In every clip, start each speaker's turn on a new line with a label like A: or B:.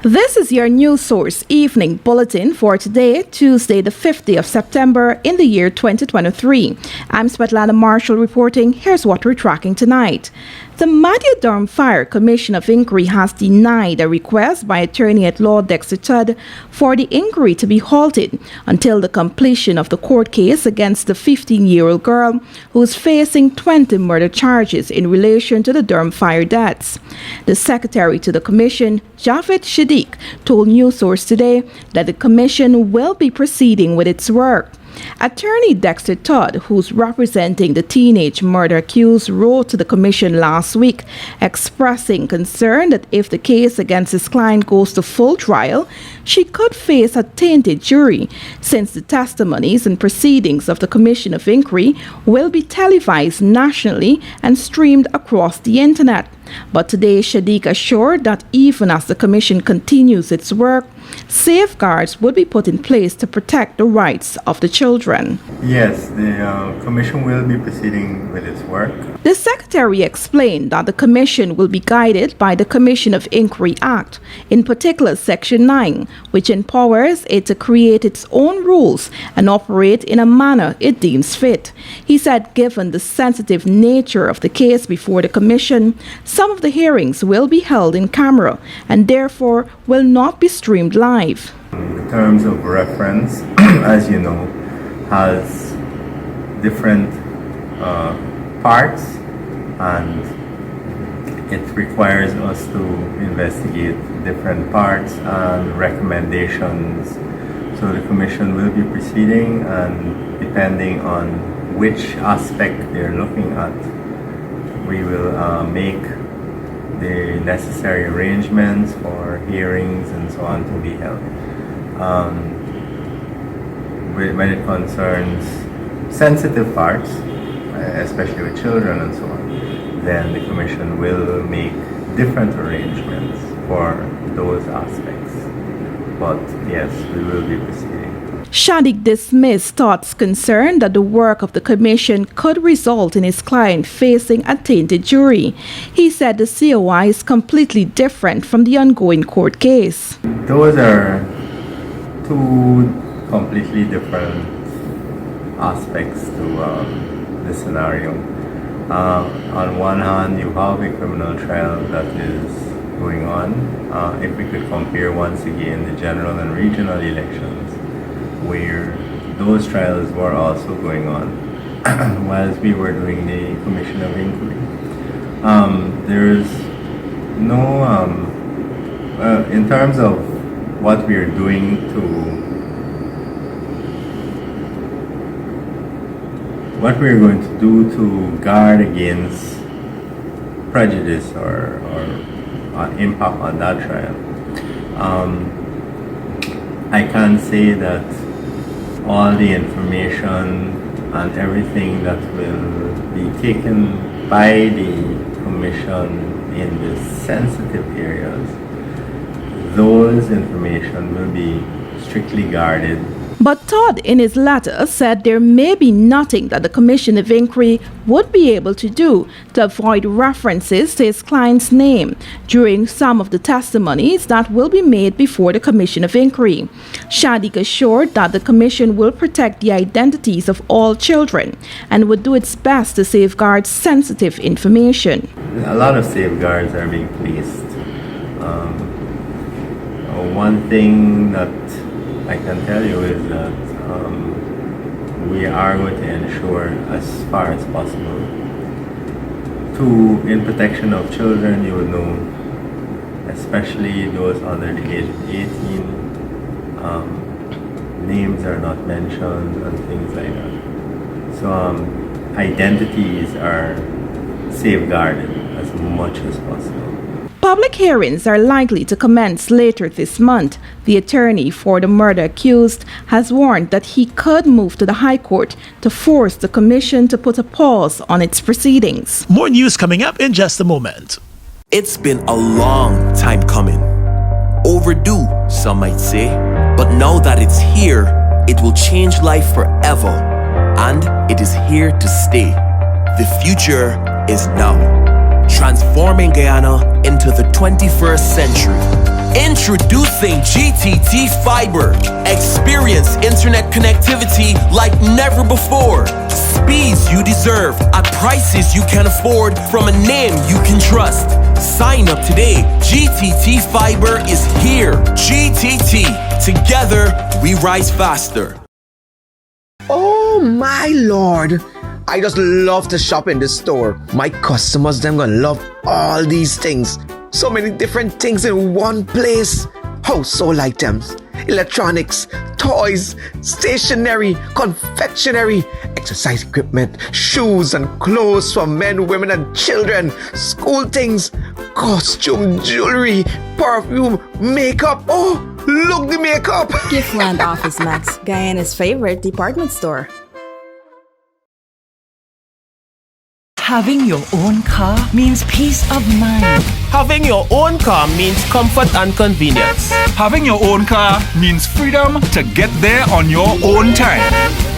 A: This is your News Source Evening Bulletin for today, Tuesday, the 50th of September in the year 2023. I'm Svetlana Marshall reporting. Here's what we're tracking tonight. The Durham Fire Commission of Inquiry has denied a request by attorney-at-law Dexter Todd for the inquiry to be halted until the completion of the court case against the 15-year-old girl who is facing 20 murder charges in relation to the Durham fire deaths. The secretary to the commission, Javed Shadiq, told News Source today that the commission will be proceeding with its work. Attorney Dexter Todd, who's representing the teenage murder accused, wrote to the commission last week expressing concern that if the case against his client goes to full trial, she could face a tainted jury, since the testimonies and proceedings of the Commission of Inquiry will be televised nationally and streamed across the internet. But today, Shadiq assured that even as the commission continues its work, safeguards would be put in place to protect the rights of the children.
B: Yes, the commission will be proceeding with its work.
A: The secretary explained that the commission will be guided by the Commission of Inquiry Act, in particular Section 9, which empowers it to create its own rules and operate in a manner it deems fit. He said given the sensitive nature of the case before the commission, some of the hearings will be held in camera and therefore will not be streamed live.
B: In terms of reference, as you know, has different parts, and it requires us to investigate different parts and recommendations. So the commission will be proceeding, and depending on which aspect they're looking at, we will make the necessary arrangements for hearings and so on to be held. When it concerns sensitive parts, especially with children and so on, then the commission will make different arrangements for those aspects. But yes, we will be proceeding.
A: Shadiq dismissed Todd's concern that the work of the commission could result in his client facing a tainted jury. He said the COI is completely different from the ongoing court case.
B: Those are two completely different aspects to the scenario. On one hand, you have a criminal trial that is going on. If we could compare once again the general and regional elections, where those trials were also going on whilst we were doing the Commission of Inquiry. There's no, in terms of what we are doing what we're going to do to guard against prejudice or impact on that trial. I can say that all the information and everything that will be taken by the commission in the sensitive areas, those information will be strictly guarded.
A: But Todd, in his letter, said there may be nothing that the Commission of Inquiry would be able to do to avoid references to his client's name during some of the testimonies that will be made before the Commission of Inquiry. Shadiq assured that the Commission will protect the identities of all children and would do its best to safeguard sensitive information.
B: A lot of safeguards are being placed. One thing that I can tell you is that we are going to ensure as far as possible in protection of children, you would know, especially those under the age of 18, names are not mentioned and things like that. So identities are safeguarded as much as possible.
A: Public hearings are likely to commence later this month. The attorney for the murder accused has warned that he could move to the High Court to force the commission to put a pause on its proceedings.
C: More news coming up in just a moment.
D: It's been a long time coming. Overdue, some might say. But now that it's here, it will change life forever. And it is here to stay. The future is now. Transforming Guyana into the 21st century. Introducing GTT Fiber. Experience internet connectivity like never before. Speeds you deserve at prices you can afford from a name you can trust. Sign up today. GTT Fiber is here. GTT. Together, we rise faster.
E: Oh my lord! I just love to shop in this store. My customers, them gonna love all these things. So many different things in one place. Household items, electronics, toys, stationery, confectionery, exercise equipment, shoes and clothes for men, women and children, school things, costume, jewelry, perfume, makeup. Oh, look the makeup!
F: Giftland Office Max, Guyana's favorite department store.
G: Having your own car means peace of mind.
H: Having your own car means comfort and convenience.
I: Having your own car means freedom to get there on your own time.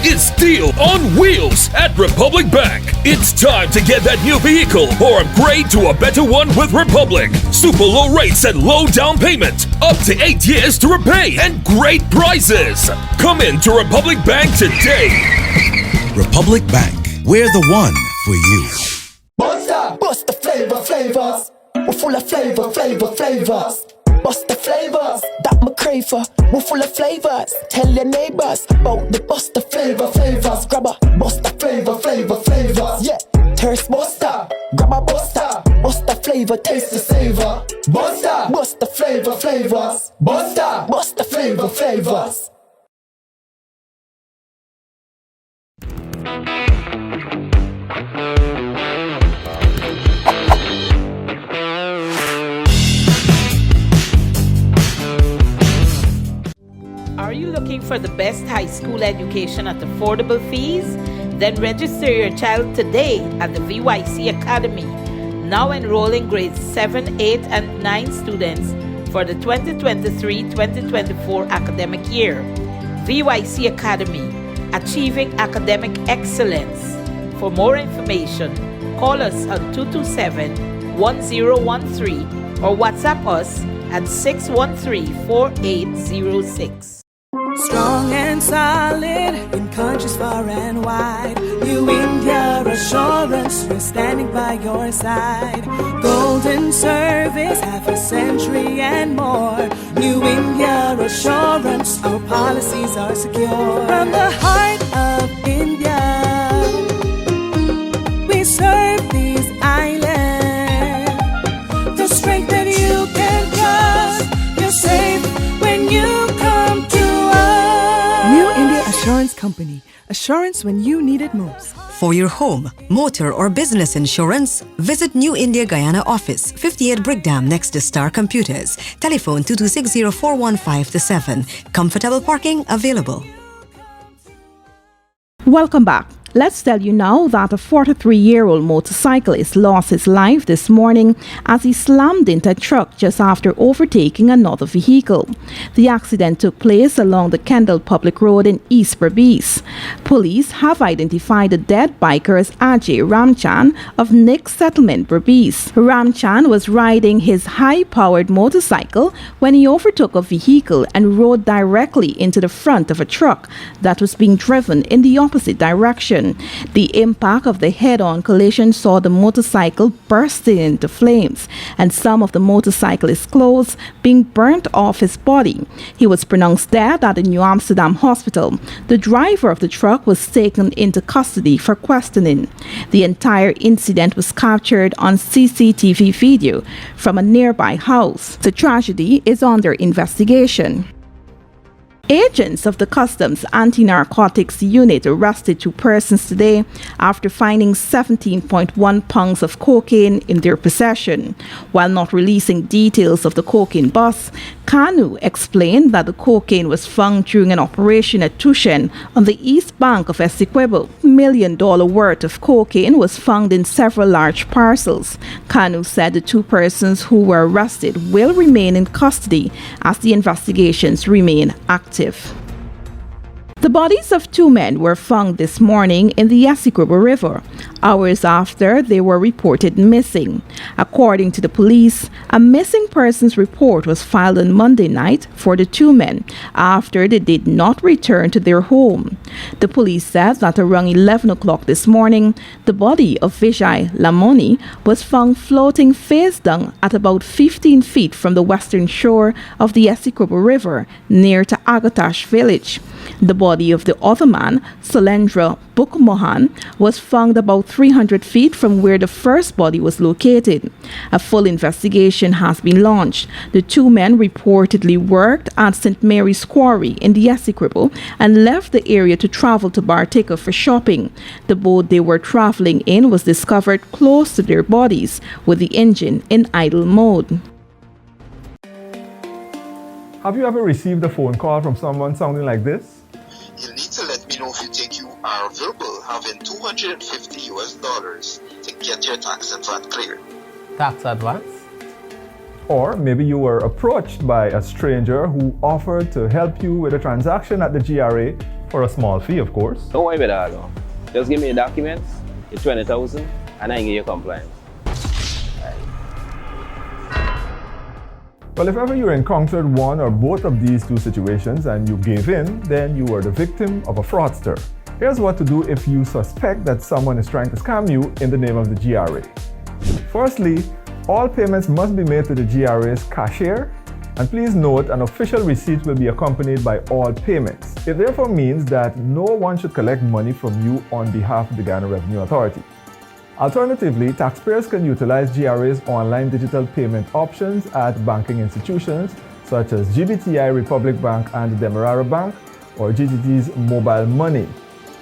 J: It's Deal on Wheels at Republic Bank. It's time to get that new vehicle or upgrade to a better one with Republic. Super low rates and low down payment. Up to 8 years to repay and great prizes. Come in to Republic Bank today.
K: Republic Bank. We're the one for you.
L: Bust the flavors. We're full of flavors. Bust the flavors that me crave for. We're full of flavors. Tell your neighbors about the bust the flavors. Grab a bust the flavors. Yeah, thirst buster. Grab a buster. Bust the flavor, taste the savor. Bust the flavors. Bust the flavors.
M: Are you looking for the best high school education at affordable fees? Then register your child today at the VYC Academy. Now enrolling grades 7, 8, and 9 students for the 2023-2024 academic year. VYC Academy, achieving academic excellence. For more information, call us on 227-1013 or WhatsApp us at 613-4806.
N: Strong and solid in countries far and wide. New India Assurance, we're standing by your side. Golden service, half a century and more. New India Assurance, our policies are secure. From the heart of India, we serve these islands. The strength that you can trust, you're safe when you come to
O: New India Assurance Company. Assurance when you need it most.
P: For your home, motor or business insurance, visit New India Guyana office, 58 Brickdam next to Star Computers. Telephone 226-0415-7. Comfortable parking available.
A: Welcome back. Let's tell you now that a 43-year-old motorcyclist lost his life this morning as he slammed into a truck just after overtaking another vehicle. The accident took place along the Kendall Public Road in East Berbice. Police have identified the dead biker as Ajay Ramchan of Nick Settlement, Berbice. Ramchan was riding his high-powered motorcycle when he overtook a vehicle and rode directly into the front of a truck that was being driven in the opposite direction. The impact of the head-on collision saw the motorcycle bursting into flames and some of the motorcyclist's clothes being burnt off his body. He was pronounced dead at the New Amsterdam hospital. The driver of the truck was taken into custody for questioning. The entire incident was captured on CCTV video from a nearby house. The tragedy is under investigation. Agents of the Customs Anti-Narcotics Unit arrested 2 persons today after finding 17.1 pounds of cocaine in their possession. While not releasing details of the cocaine bust, Kanu explained that the cocaine was found during an operation at Tushen on the east bank of Essequibo. $1 million worth of cocaine was found in several large parcels. Kanu said the 2 persons who were arrested will remain in custody as the investigations remain active. The The bodies of two men were found this morning in the Essequibo River, hours after they were reported missing. According to the police, a missing persons report was filed on Monday night for the two men after they did not return to their home. The police said that around 11 o'clock this morning, the body of Vijay Lamoni was found floating face down at about 15 feet from the western shore of the Essequibo River near to Agatash village. The body of the other man, Solendra Bukmohan, was found about 300 feet from where the first body was located. A full investigation has been launched. The two men reportedly worked at St. Mary's Quarry in the Essequibo and left the area to travel to Bartica for shopping. The boat they were traveling in was discovered close to their bodies with the engine in idle mode.
Q: Have you ever received a phone call from someone sounding like this?
R: You'll need to let me know if you think you are verbal having $250 to get your tax and VAT cleared.
H: Tax advance?
Q: Or maybe you were approached by a stranger who offered to help you with a transaction at the GRA for a small fee, of course.
S: Don't worry about that, though. Just give me the documents, your 20,000, and I get you compliance.
Q: Well, if ever you encountered one or both of these two situations and you gave in, then you were the victim of a fraudster. Here's what to do if you suspect that someone is trying to scam you in the name of the GRA. Firstly, all payments must be made to the GRA's cashier, and please note an official receipt will be accompanied by all payments. It therefore means that no one should collect money from you on behalf of the Guyana Revenue Authority. Alternatively, taxpayers can utilize GRA's online digital payment options at banking institutions such as GBTI Republic Bank and Demerara Bank, or GTT's mobile money.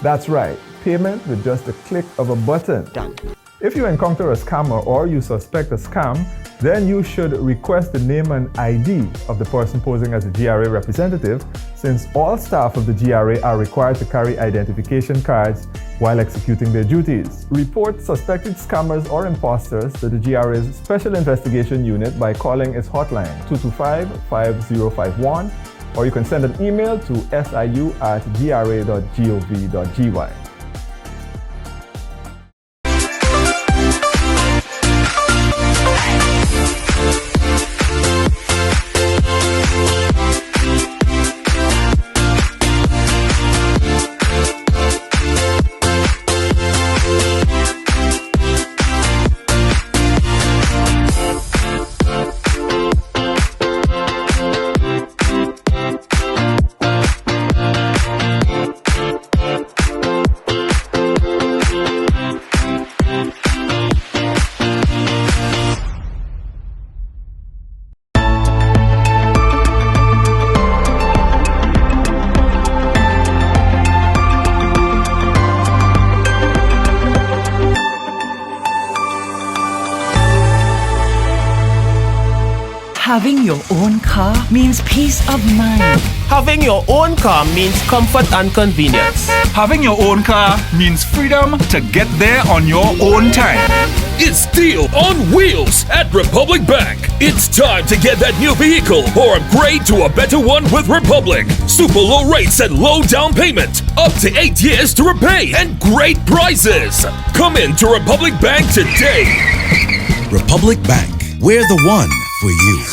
Q: That's right, payment with just a click of a button.
H: Done.
Q: If you encounter a scammer or you suspect a scam, then you should request the name and ID of the person posing as a GRA representative, since all staff of the GRA are required to carry identification cards while executing their duties. Report suspected scammers or imposters to the GRA's Special Investigation Unit by calling its hotline 225-5051, or you can send an email to siu@gra.gov.gy.
G: Having your own car means peace of mind.
H: Having your own car means comfort and convenience.
I: Having your own car means freedom to get there on your own time.
J: It's Deal on Wheels at Republic Bank. It's time to get that new vehicle or upgrade to a better one with Republic. Super low rates and low down payment. Up to 8 years to repay and great prizes. Come in to Republic Bank today.
K: Republic Bank, we're the one for you.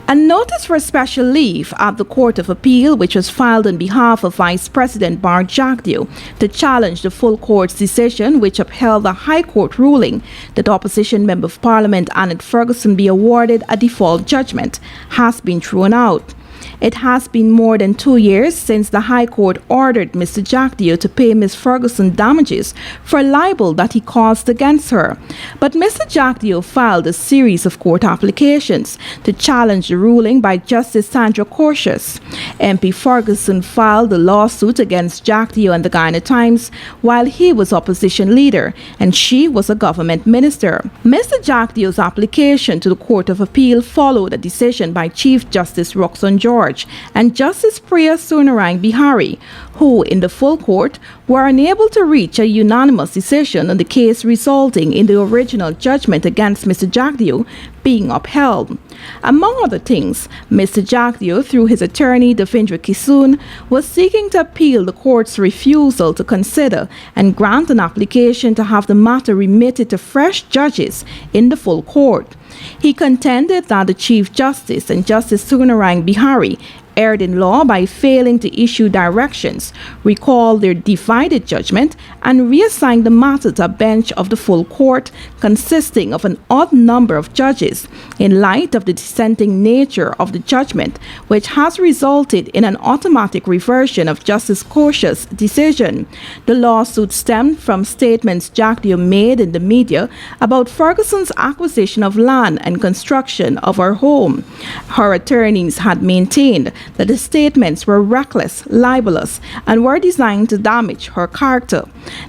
A: A notice for special leave at the Court of Appeal, which was filed on behalf of Vice President Bar Jagdeo to challenge the full court's decision which upheld the High Court ruling that opposition Member of Parliament Annette Ferguson be awarded a default judgment, has been thrown out. It has been more than 2 years since the High Court ordered Mr. Jagdeo to pay Ms. Ferguson damages for libel that he caused against her. But Mr. Jagdeo filed a series of court applications to challenge the ruling by Justice Sandra Corsius. MP Ferguson filed a lawsuit against Jagdeo and the Guyana Times while he was opposition leader and she was a government minister. Mr. Jagdeo's application to the Court of Appeal followed a decision by Chief Justice Roxanne George George and Justice Priya Sunarang Bihari, who, in the full court, were unable to reach a unanimous decision on the case, resulting in the original judgment against Mr. Jagdeo being upheld. Among other things, Mr. Jagdeo, through his attorney Devendra Kisun, was seeking to appeal the court's refusal to consider and grant an application to have the matter remitted to fresh judges in the full court. He contended that the Chief Justice and Justice Sunarang Bihari erred in law by failing to issue directions, recall their divided judgment, and reassign the matter to a bench of the full court consisting of an odd number of judges in light of the dissenting nature of the judgment, which has resulted in an automatic reversion of Justice Kosha's decision. The lawsuit stemmed from statements Jagdeo made in the media about Ferguson's acquisition of land and construction of her home. Her attorneys had maintained that the statements were reckless, libelous, and were designed to damage her character.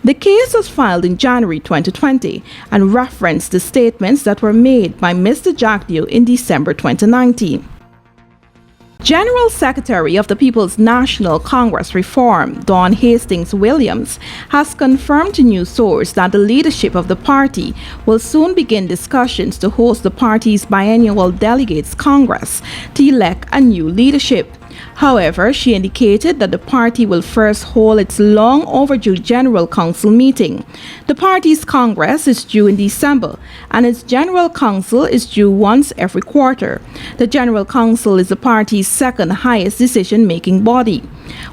A: The case was filed in January 2020 and referenced the statements that were made by Mr. Jagdeo in December 2019. General Secretary of the People's National Congress Reform, Dawn Hastings Williams, has confirmed to News Source that the leadership of the party will soon begin discussions to host the party's biennial delegates Congress to elect a new leadership. However, she indicated that the party will first hold its long overdue General Council meeting. The party's Congress is due in December, and its General Council is due once every quarter. The General Council is the party's second highest decision-making body.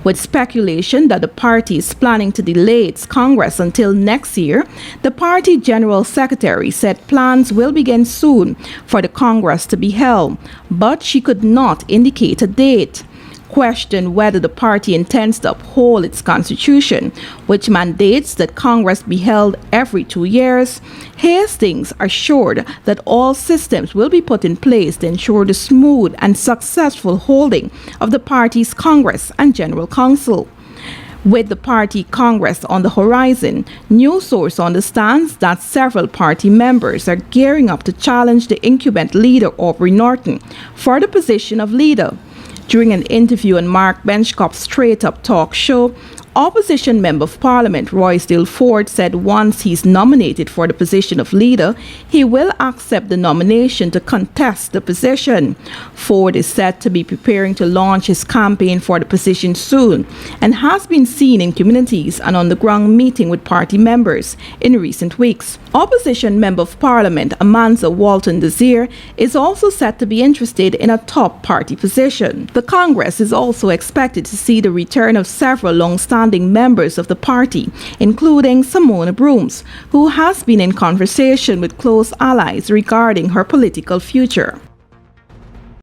A: With speculation that the party is planning to delay its Congress until next year, the party General Secretary said plans will begin soon for the Congress to be held, but she could not indicate a date. Questioned whether the party intends to uphold its constitution, which mandates that Congress be held every 2 years, Hastings assured that all systems will be put in place to ensure the smooth and successful holding of the party's Congress and General Council. With the party Congress on the horizon, News Source understands that several party members are gearing up to challenge the incumbent leader Aubrey Norton for the position of leader. During an interview on Mark Benchcop's Straight Up Talk show, Opposition Member of Parliament Roysdale Ford said once he's nominated for the position of leader, he will accept the nomination to contest the position. Ford is said to be preparing to launch his campaign for the position soon and has been seen in communities and on the ground meeting with party members in recent weeks. Opposition Member of Parliament Amanza Walton Desir is also said to be interested in a top party position. The Congress is also expected to see the return of several long-standing members of the party, including Simona Brooms, who has been in conversation with close allies regarding her political future.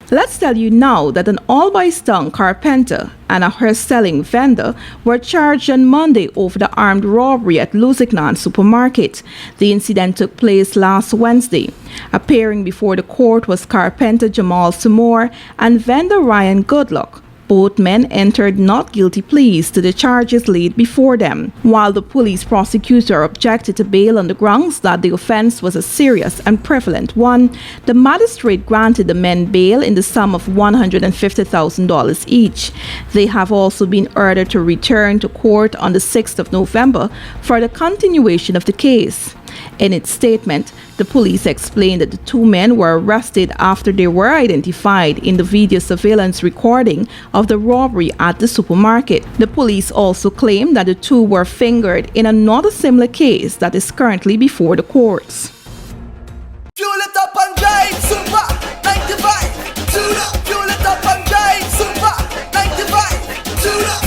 A: Let's tell you now that an Albistown carpenter and a hair-selling vendor were charged on Monday over the armed robbery at Lusignan supermarket. The incident took place last Wednesday. Appearing before the court was carpenter Jamal Seymour and vendor Ryan Goodluck. Both men entered not guilty pleas to the charges laid before them, while the police prosecutor objected to bail on the grounds that the offense was a serious and prevalent one. The magistrate granted the men bail in the sum of $150,000 each. They have also been ordered to return to court on the 6th of November for the continuation of the case. In its statement, the police explained that the two men were arrested after they were identified in the video surveillance recording of the robbery at the supermarket. The police also claimed that the two were fingered in another similar case that is currently before the courts.
L: Fuel it up and drive, super 95 to the. Fuel it up and drive, super 95 to the.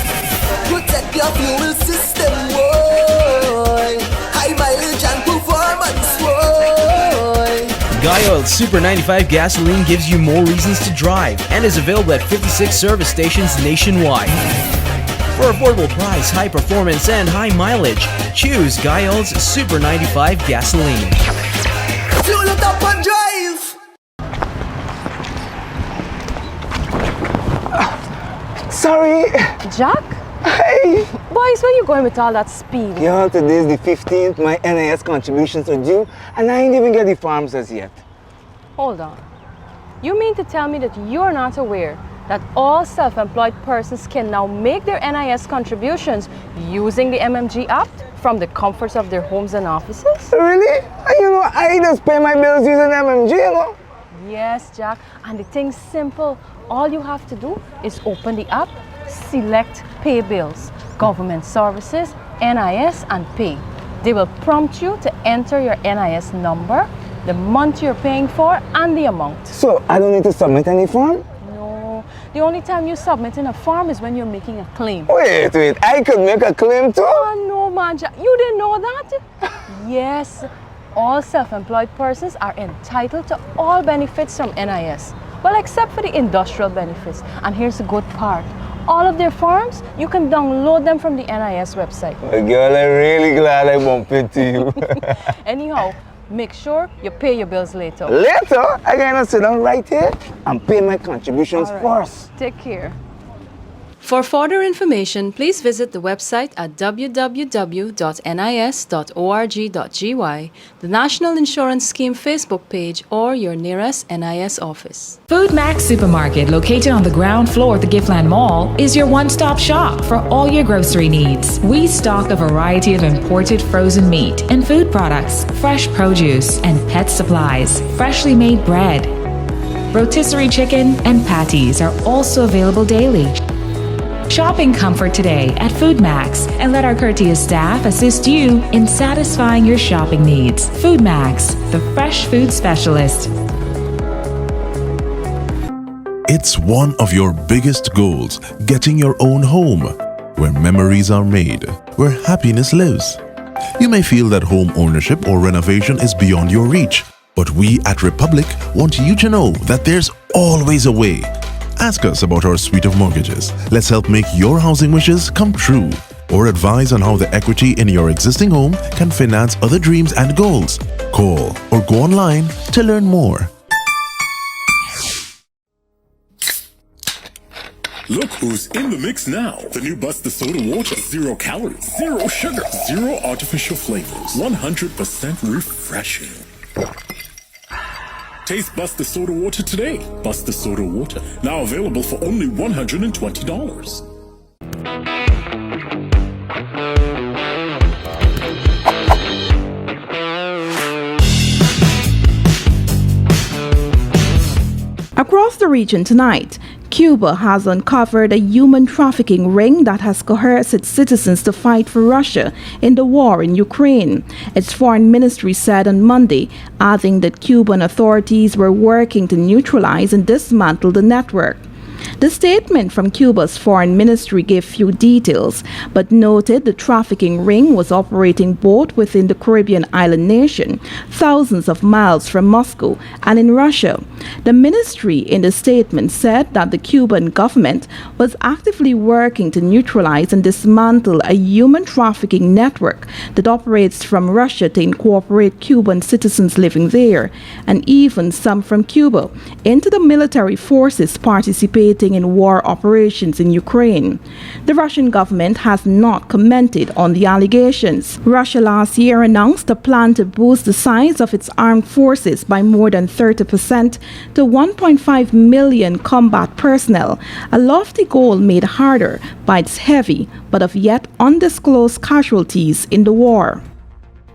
L: Protect your fuel system, boy. High mileage and performance, boy.
T: Guy Oil Super 95 gasoline gives you more reasons to drive and is available at 56 service stations nationwide. For affordable price, high performance, and high mileage, choose Guy Oil's Super 95 gasoline.
L: Fuel it up and drive.
U: Sorry.
V: Jack?
U: Hey.
V: Boys, where you going with all that speed?
U: Yo, today's the 15th. My NIS contributions are due, and I ain't even get the forms as yet.
V: Hold on. You mean to tell me that you're not aware that all self-employed persons can now make their NIS contributions using the MMG app from the comforts of their homes and offices?
U: Really? I just pay my bills using MMG,
V: Yes, Jack. And the thing's simple. All you have to do is open the app, select Pay Bills, Government Services, NIS, and Pay. They will prompt you to enter your NIS number, the month you're paying for, and the amount.
U: So I don't need to submit any form?
V: No. The only time you submit in a form is when you're making a claim.
U: Wait. I could make a claim too?
V: Oh, no, man. Jack. You didn't know that? Yes. All self-employed persons are entitled to all benefits from NIS. Well, except for the industrial benefits. And here's the good part. All of their forms, you can download them from the NIS website.
U: Well, girl, I'm really glad I bumped into you.
V: Anyhow, make sure you pay your bills later.
U: Later? I gotta sit down right here and pay my contributions first.
V: Take care.
B: For further information, please visit the website at www.nis.org.gy, the National Insurance Scheme Facebook page, or your nearest NIS office.
C: Food Max Supermarket, located on the ground floor at the Giftland Mall, is your one-stop shop for all your grocery needs. We stock a variety of imported frozen meat and food products, fresh produce, and pet supplies, freshly made bread. Rotisserie chicken and patties are also available daily. Shop in comfort today at Food Max and let our courteous staff assist you in satisfying your shopping needs. Food Max, the fresh food specialist.
K: It's one of your biggest goals, getting your own home, where memories are made, where happiness lives. You may feel that home ownership or renovation is beyond your reach, but we at Republic want you to know that there's always a way. Ask us about our suite of mortgages. Let's help make your housing wishes come true. Or advise on how the equity in your existing home can finance other dreams and goals. Call or go online to learn more.
W: Look who's in the mix now. The new Buster Soda Water. 0 calories, 0 sugar, 0 artificial flavors. 100% refreshing. Taste Buster Soda Water today. Buster Soda Water. Now available for only $120.
A: Across the region tonight, Cuba has uncovered a human trafficking ring that has coerced its citizens to fight for Russia in the war in Ukraine. Its foreign ministry said on Monday, adding that Cuban authorities were working to neutralize and dismantle the network. The statement from Cuba's foreign ministry gave few details, but noted the trafficking ring was operating both within the Caribbean island nation, thousands of miles from Moscow, and in Russia. The ministry in the statement said that the Cuban government was actively working to neutralize and dismantle a human trafficking network that operates from Russia to incorporate Cuban citizens living there, and even some from Cuba, into the military forces participating in war operations in Ukraine. The Russian government has not commented on the allegations. Russia last year announced a plan to boost the size of its armed forces by more than 30% to 1.5 million combat personnel, a lofty goal made harder by its heavy but of yet undisclosed casualties in the war.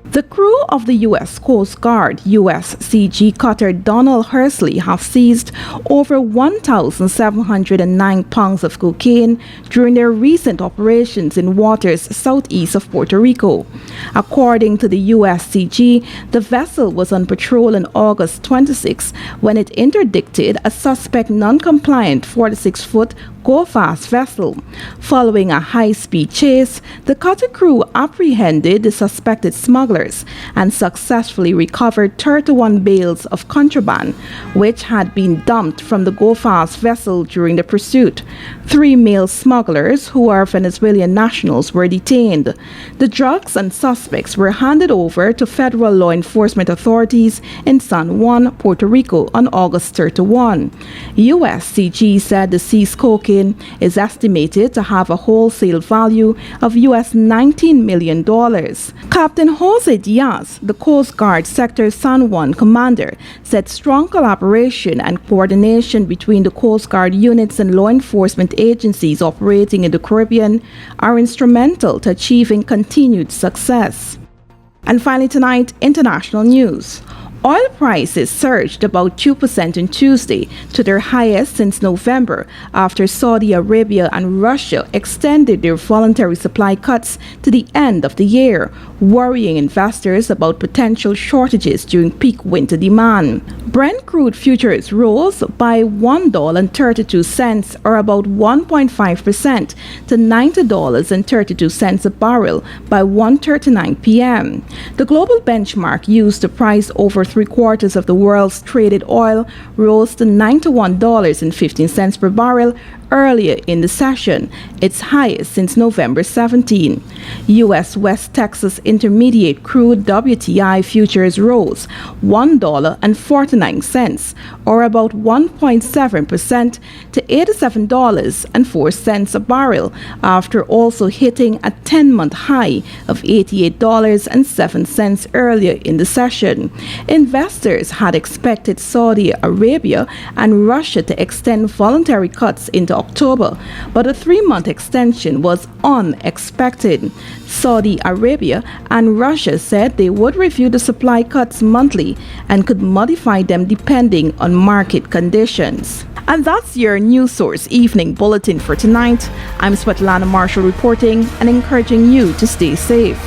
A: The crew of the U.S. Coast Guard USCG cutter Donald Hursley have seized over 1,709 pounds of cocaine during their recent operations in waters southeast of Puerto Rico. According to the USCG, the vessel was on patrol on August 26 when it interdicted a suspect non-compliant 46-foot go-fast vessel. Following a high-speed chase, the cutter crew apprehended the suspected smugglers and successfully recovered 31 bales of contraband, which had been dumped from the go-fast vessel during the pursuit. 3 male smugglers, who are Venezuelan nationals, were detained. The drugs and suspects were handed over to federal law enforcement authorities in San Juan, Puerto Rico on August 31. USCG said the seized cocaine is estimated to have a wholesale value of US $19 million. Captain Jose Jose Diaz, the Coast Guard Sector San Juan commander, said strong collaboration and coordination between the Coast Guard units and law enforcement agencies operating in the Caribbean are instrumental to achieving continued success. And finally tonight, international news. Oil prices surged about 2% on Tuesday to their highest since November after Saudi Arabia and Russia extended their voluntary supply cuts to the end of the year, worrying investors about potential shortages during peak winter demand. Brent crude futures rose by $1.32 or about 1.5% to $90.32 a barrel by 1:39 p.m. The global benchmark used to price over 3/4 of the world's traded oil rose to $91.15 per barrel earlier in the session, its highest since November 17. U.S. West Texas Intermediate Crude WTI futures rose $1.49 or about 1.7% to $87.04 a barrel after also hitting a 10-month high of $88.07 earlier in the session. Investors had expected Saudi Arabia and Russia to extend voluntary cuts into October, but a 3-month extension was unexpected. Saudi Arabia and Russia said they would review the supply cuts monthly and could modify them depending on market conditions. And that's your News Source Evening Bulletin for tonight. I'm Svetlana Marshall reporting and encouraging you to stay safe.